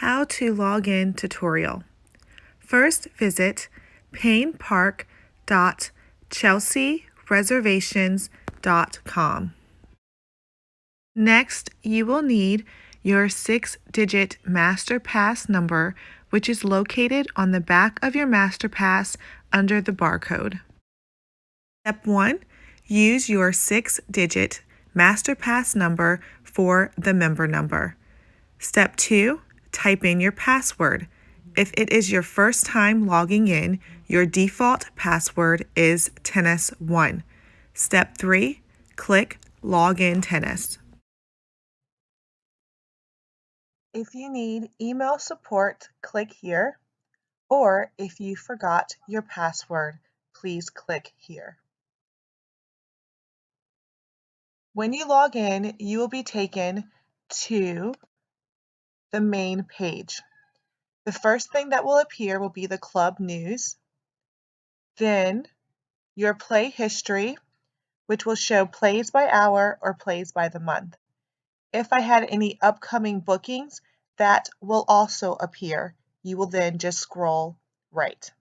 How to log in tutorial. First, visit paynepark.chelseareservations.com. Next, you will need your 6-digit Master Pass number, which is located on the back of your Master Pass under the barcode. Step 1. Use your 6-digit Master Pass number for the member number. Step 2. Type in your password. If it is your first time logging in, your default password is tennis1. Step 3. Click Login Tennis. If you need email support, click here, or if you forgot your password, please click here. When you log in, you will be taken to the main page. The first thing that will appear will be the club news, then your play history, which will show plays by hour or plays by the month. If I had any upcoming bookings, that will also appear. You will then just scroll right.